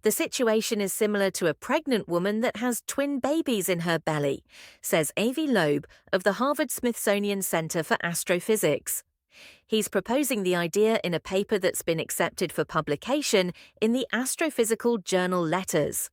The situation is similar to a pregnant woman that has twin babies in her belly, says Avi Loeb of the Harvard-Smithsonian Center for Astrophysics. He's proposing the idea in a paper that's been accepted for publication in the Astrophysical Journal Letters.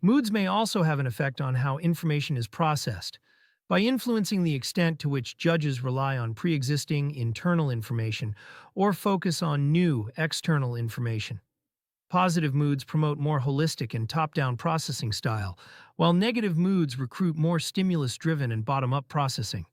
Moods may also have an effect on how information is processed, by influencing the extent to which judges rely on pre-existing internal information or focus on new external information. Positive moods promote more holistic and top-down processing style, while negative moods recruit more stimulus-driven and bottom-up processing.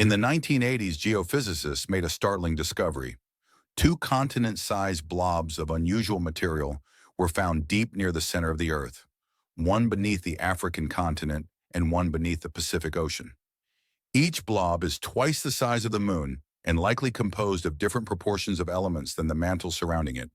In the 1980s, geophysicists made a startling discovery. Two continent-sized blobs of unusual material were found deep near the center of the Earth, one beneath the African continent and one beneath the Pacific Ocean. Each blob is twice the size of the Moon and likely composed of different proportions of elements than the mantle surrounding it.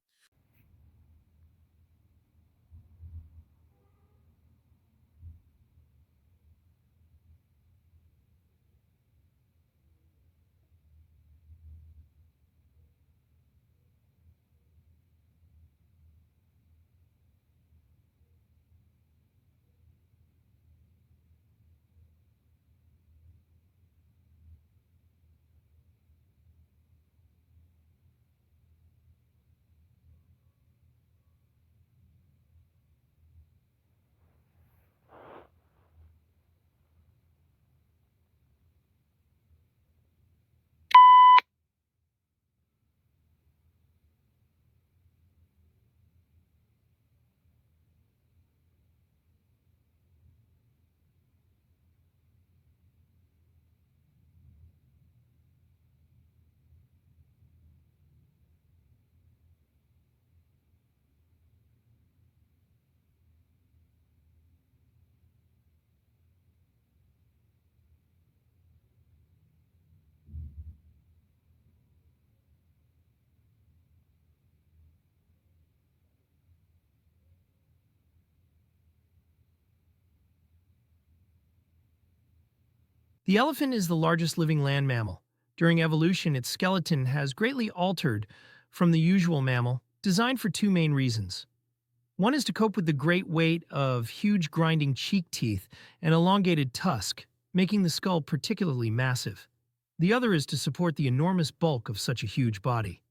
The elephant is the largest living land mammal. During evolution, its skeleton has greatly altered from the usual mammal, designed for two main reasons. One is to cope with the great weight of huge grinding cheek teeth and elongated tusk, making the skull particularly massive. The other is to support the enormous bulk of such a huge body.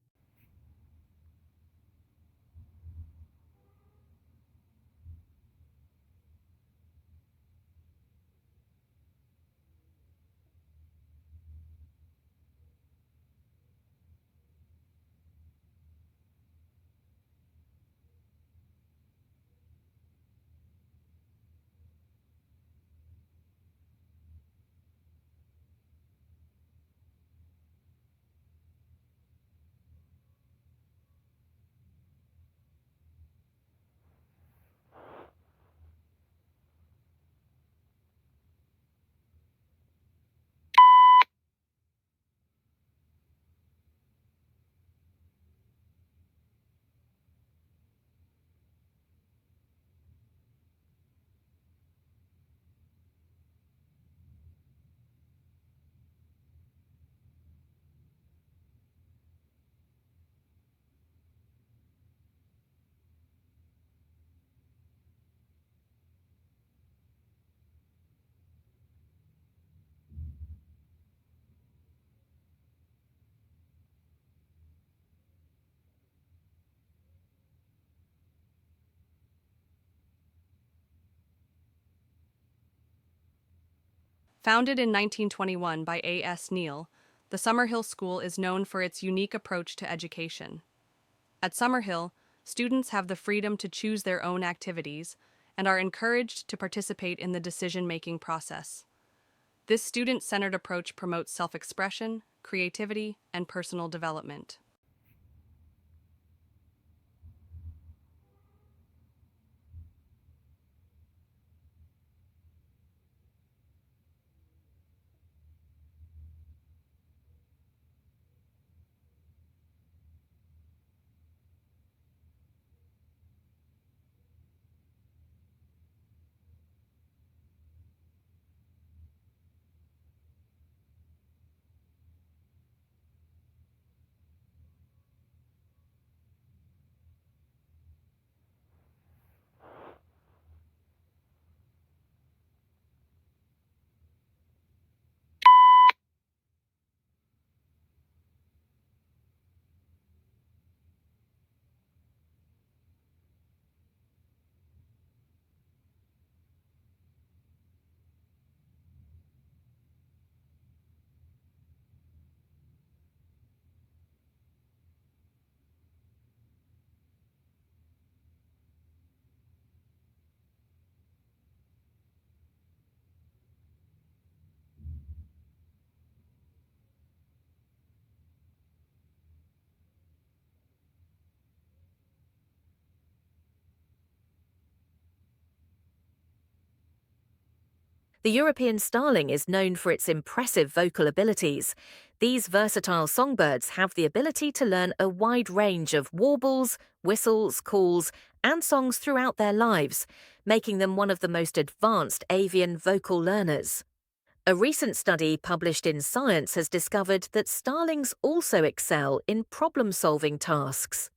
Founded in 1921 by A.S. Neal, the Summerhill School is known for its unique approach to education. At Summerhill, students have the freedom to choose their own activities and are encouraged to participate in the decision-making process. This student-centered approach promotes self-expression, creativity, and personal development. The European starling is known for its impressive vocal abilities. These versatile songbirds have the ability to learn a wide range of warbles, whistles, calls, and songs throughout their lives, making them one of the most advanced avian vocal learners. A recent study published in Science has discovered that starlings also excel in problem-solving tasks.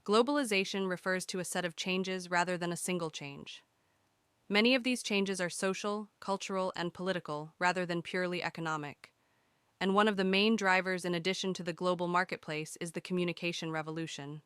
Globalization refers to a set of changes rather than a single change. Many of these changes are social, cultural, and political rather than purely economic. And one of the main drivers in addition to the global marketplace is the communication revolution.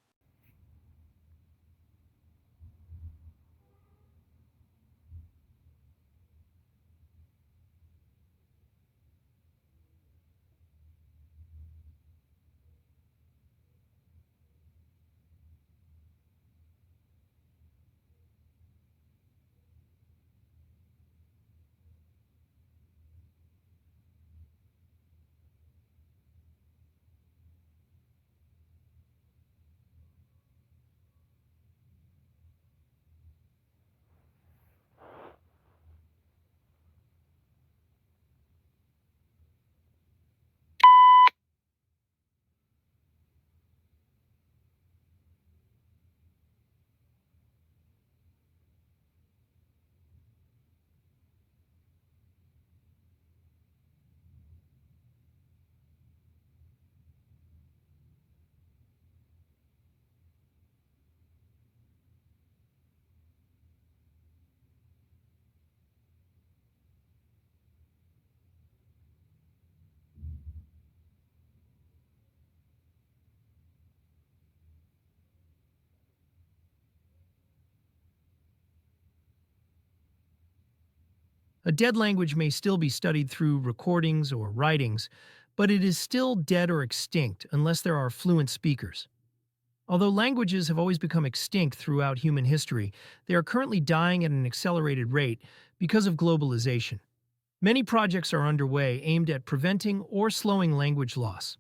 A dead language may still be studied through recordings or writings, but it is still dead or extinct unless there are fluent speakers. Although languages have always become extinct throughout human history, they are currently dying at an accelerated rate because of globalization. Many projects are underway aimed at preventing or slowing language loss.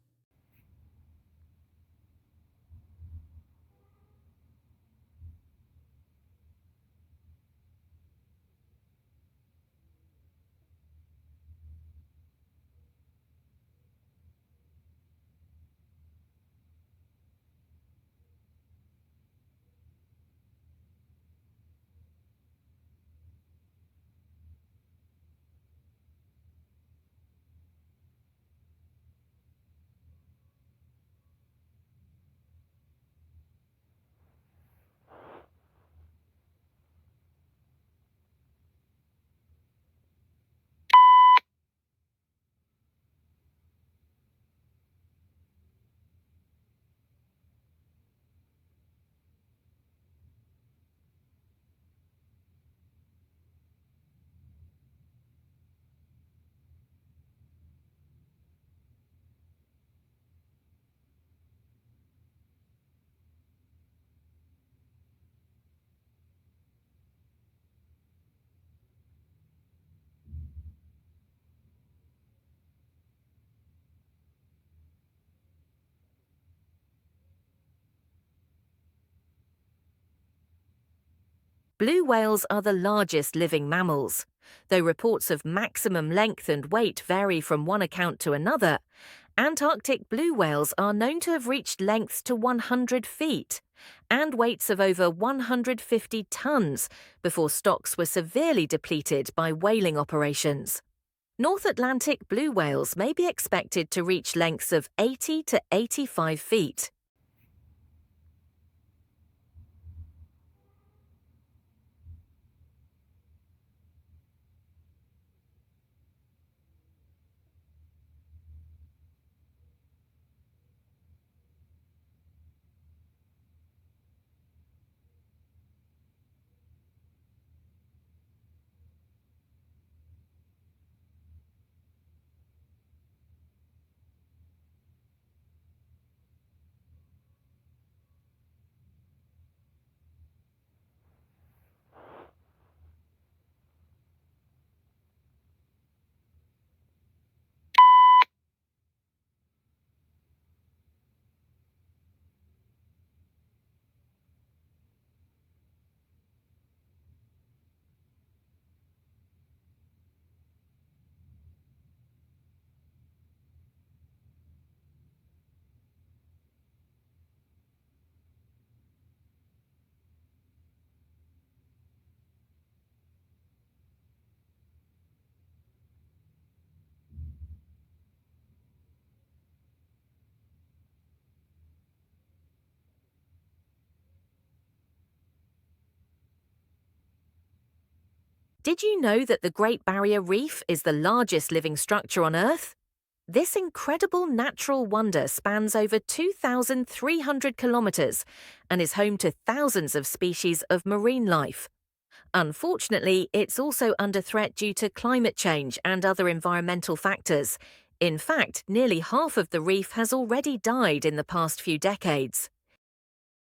Blue whales are the largest living mammals. Though reports of maximum length and weight vary from one account to another, Antarctic blue whales are known to have reached lengths to 100 feet and weights of over 150 tons before stocks were severely depleted by whaling operations. North Atlantic blue whales may be expected to reach lengths of 80 to 85 feet. Did you know that the Great Barrier Reef is the largest living structure on Earth? This incredible natural wonder spans over 2,300 kilometers and is home to thousands of species of marine life. Unfortunately, it's also under threat due to climate change and other environmental factors. In fact, nearly half of the reef has already died in the past few decades.